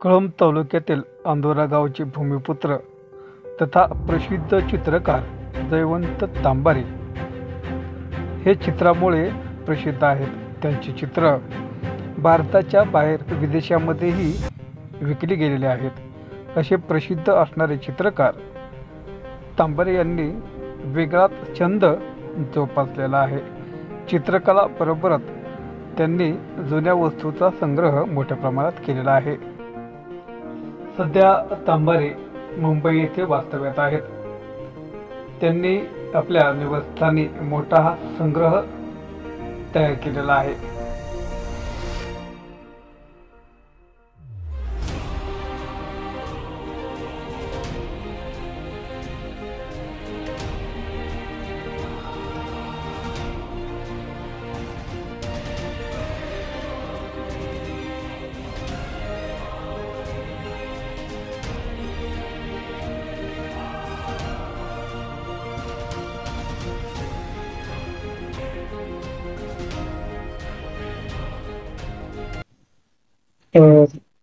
कळंब तालुक्यातील अंदोरा गावचे भूमिपुत्र तथा प्रसिद्ध चित्रकार जयवंत तांबारे हे चित्रामुळे प्रसिद्ध आहेत. त्यांची चित्र भारताच्या बाहेर विदेशामध्येही विकली गेलेली आहेत. असे प्रसिद्ध असणारे चित्रकार तांबारे यांनी वेगळाच छंद जोपासलेला आहे. चित्रकला बरोबरच त्यांनी जुन्या वस्तूंचा संग्रह मोठ्या प्रमाणात केलेला आहे. सध्या तांबारे मुंबई येथे वास्तव्यात आहेत. त्यांनी आपल्या निवासस्थानी मोठा हा संग्रह तयार केलेला आहे.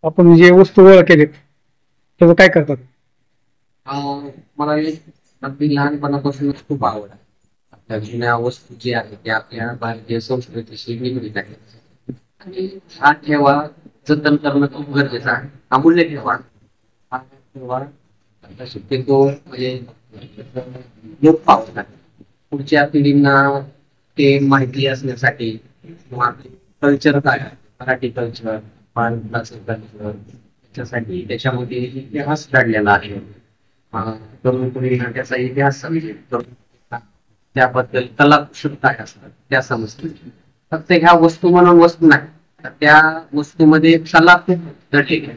आपण जे वस्तू गोळा केले त्याचं काय करतात? मला अगदी लहानपणापासूनच खूप आवड आहे. आपल्या जुन्या वस्तू जे आहेत त्या आपल्या भारतीय संस्कृतीशी निगडीत आहेत आणि हा ठेवा जतन करणं खूप गरजेचं आहे. अमूल्य ठेवा हा ठेवा शक्यतो म्हणजे लोक पावतात. पुढच्या पिढींना ते माहिती असण्यासाठी किंवा कल्चर काय आहे, मराठी कल्चर, त्याच्यासाठी त्याच्यामध्ये इतिहास काढलेला आहे. तरुण पिढीला त्याचा इतिहास समजेल, त्याबद्दल कला कुशल काय असतात त्या समजतील. फक्त ह्या वस्तू म्हणून वस्तू नाही, तर त्या वस्तूमध्ये कला खूप जटिल आहे.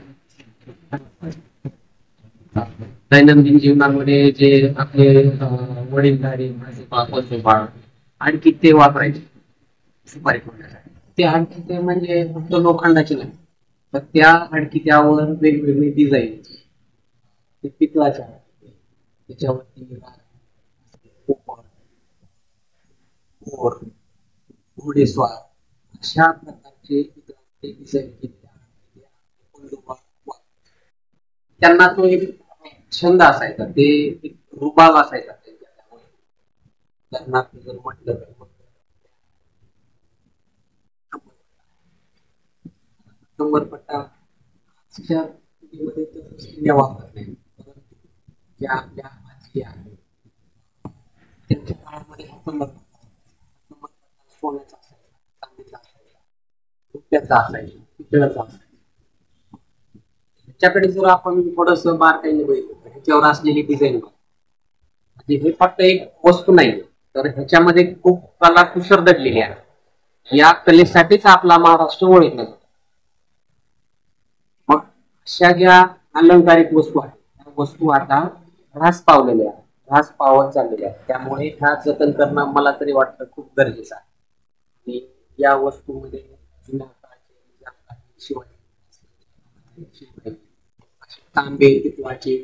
दैनंदिन जीवनामध्ये जे आपले वडीलधारी भाजीपाला आणखी ते वापरायचे सुपारी फोडण्यासाठी. ते आणखी ते म्हणजे फक्त लोखंडाचे नाही, तर त्या आणखी त्यावर वेगवेगळे डिझाईन, ते पितळाच्या त्याच्यावरती घोडेस्वार अशा प्रकारचे डिझाईन केले. त्यांना तो एक छंद असायचा, ते एक रुबाब असायचा त्यांना. जर म्हटलं तर कंबरपट्टा वापरत नाही, ज्या आपल्या आजी आहेत त्यांच्या काळामध्ये हा कंबरपट्टा सोन्याचा असायचा, चांदीचा असायचा, रुपयाचा असायचा, पितळाचा असायचा. ह्याच्याकडे जर आपण थोडस बारकाईने बघितलं तर ह्याच्यावर असलेली डिझाईन म्हणजे हे फक्त एक वस्तू नाही, तर ह्याच्यामध्ये खूप कला कुशल दडलेली आहे. या कलेसाठीच आपला महाराष्ट्र ओळखला जातो. मग अशा ज्या अलंकारिक वस्तू आहेत त्या वस्तू आता ऱ्हास पावलेल्या आहेत, ऱ्हास पावत चाललेल्या आहेत. त्यामुळे ह्या जतन करणं मला तरी वाटतं खूप गरजेचं आहे. आणि या वस्तूमध्ये जुन्या काळाचे शिवाजी तांबे, पितळाचे,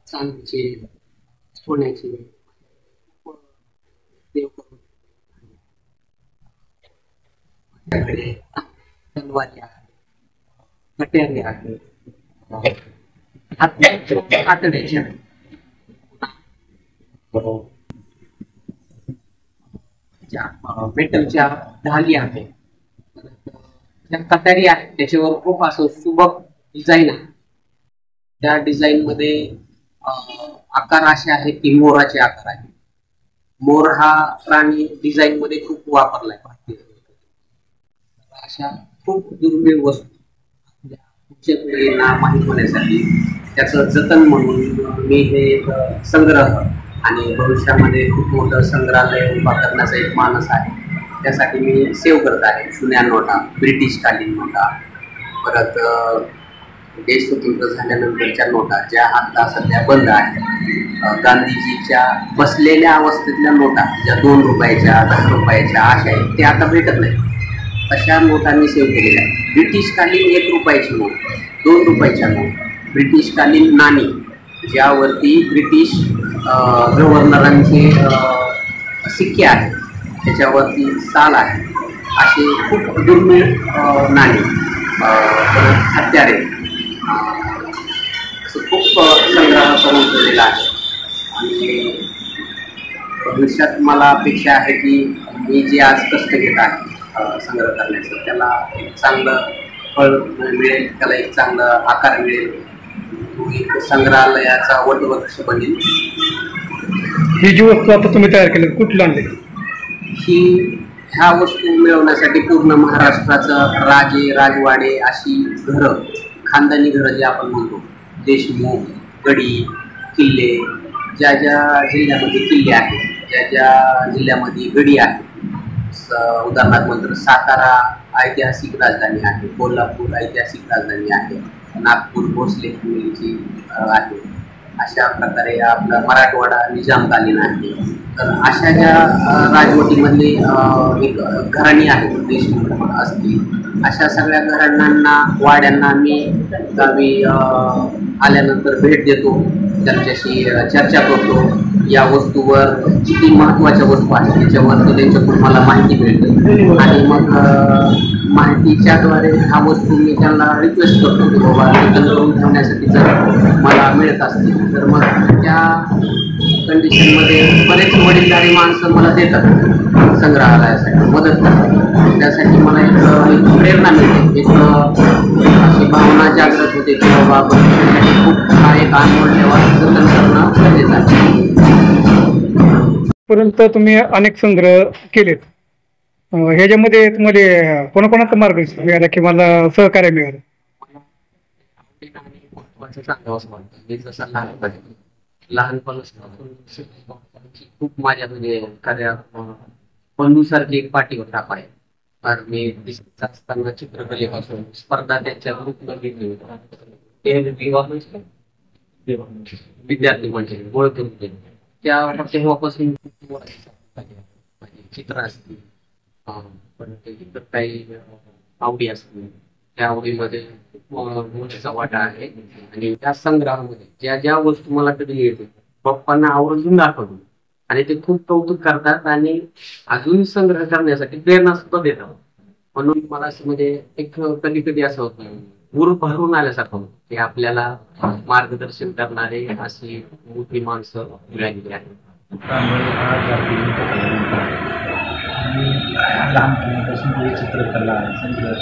चांदीचे, सोन्याचे तलवारी आहेत, कट्यारे आहेत, हातड्याच्या मेटलच्या ढाली आहेत, त्या कट्यारी आहेत, त्याच्यावर खूप असं सुबक डिझाईन आहे. त्या डिझाईन मध्ये आकार असे आहेत की मोराचे आकार आहेत. मोर हा प्राणी डिझाईन मध्ये खूप वापरलाय भारतीय. अशा खूप दुर्मिळ वस्तू पुढच्या पिढीला माहीत होण्यासाठी त्याचं जतन म्हणून मी हे संग्रह आणि भविष्यामध्ये खूप मोठं संग्रहालय उभा करण्याचा एक मानस आहे. त्यासाठी मी सेव्ह करत आहे जुन्या नोटा, ब्रिटिश कालीन नोटा, परत देश स्वतंत्र झाल्यानंतरच्या नोटा ज्या आता सध्या बंद आहेत, गांधीजीच्या बसलेल्या अवस्थेतल्या नोटा ज्या 2 रुपयाच्या, 10 रुपयाच्या अशा आहेत, ते आता भेटत नाही. अशा नोटांनी सेव्ह केलेल्या आहेत. ब्रिटिशकालीन 1 रुपयाची नोट, 2 रुपयाच्या नोट, ब्रिटिशकालीन नाणी ज्यावरती ब्रिटिश गव्हर्नरांचे सिक्के आहेत, त्याच्यावरती साल आहे, असे खूप दुर्मिळ नाणी, हत्यारे, केलेला आहे आणि भविष्यात मला अपेक्षा आहे की मी जे आज कष्ट घेत आहे संग्रह करण्याचं त्याला एक चांगलं फळ मिळेल, त्याला एक चांगला आकार मिळेल, तो एक संग्रहालयाचा वटवृक्ष बनेल. ही जी वस्तू आता तुम्ही तयार केली कुठलं आणली? ही ह्या वस्तू मिळवण्यासाठी पूर्ण महाराष्ट्राचं राजे राजवाडे अशी घरं, खानदानी घरं जे आपण म्हणतो, देशमुख, गडी, किल्ले, ज्या ज्या जिल्ह्यामध्ये किल्ले आहेत, ज्या ज्या जिल्ह्यामध्ये गडी आहेत, उदाहरणार्थ म्हणतो सातारा ऐतिहासिक राजधानी आहे, कोल्हापूर ऐतिहासिक राजधानी आहे, नागपूर भोसले फॅमिलीची आहे, अशा प्रकारे आपला मराठवाडा निजामकालीन आहे. तर अशा ज्या राजवटीमधले एक घराणी आहेत, देशमुख असतील, अशा सगळ्या घराण्यांना वाड्यांना मी गावी आल्यानंतर भेट देतो, त्यांच्याशी चर्चा करतो. या वस्तूवर किती महत्त्वाच्या वस्तू आहेत त्याच्यावर त्यांच्याकडून मला माहिती मिळते आणि मग माहितीच्याद्वारे ह्या वस्तू मी त्यांना रिक्वेस्ट करतो की बाबा जतन करून ठेवण्यासाठी जर मला मिळत असतील तर मग त्या कंडिशनमध्ये बरेच वडीलधारी माणसं मला देतात, संग्रहालयासाठी मदत करतात. त्यासाठी मला एक प्रेरणा मिळते, एक अशी भावना जागृत होते की बाबा खूप हा एक अनमोल ठेवा जतन करणं गरजेचं आहे. परंतु तुम्ही अनेक संग्रह केलेत, ह्याच्यामध्ये तुम्हाला कोणाकोणाचा मार्गदर्शन मिळाला की मला सहकार्य मिळालं? मी जसं लहानपणापासून खूप माझ्या म्हणजे एखाद्या बंधूसारखी एक पाठी होता पाय. तर मी असताना चित्रकलेपासून स्पर्धा त्यांच्या ग्रुपमध्ये विद्यार्थी म्हणजे ओळखून तेव्हापासून चित्र असतील, पण इतर काही आवडी असतील, त्या आवडीमध्ये मोठा वाटा आहे. आणि त्या संग्रहामध्ये ज्या ज्या वस्तू मला कधी मिळते बाप्पांना आवर्जून दाखवतो आणि ते खूप कौतुक करतात आणि अजून संग्रह करण्यासाठी प्रेरणा सुद्धा देतात. म्हणून मला असं म्हणजे एक कधी कधी असं होतं गुरु भरून आल्यासारखं होतं की आपल्याला मार्गदर्शन करणारे अशी मोठी माणसं मिळालेली आहेत. लहानपणापासून चित्रकला संग्रह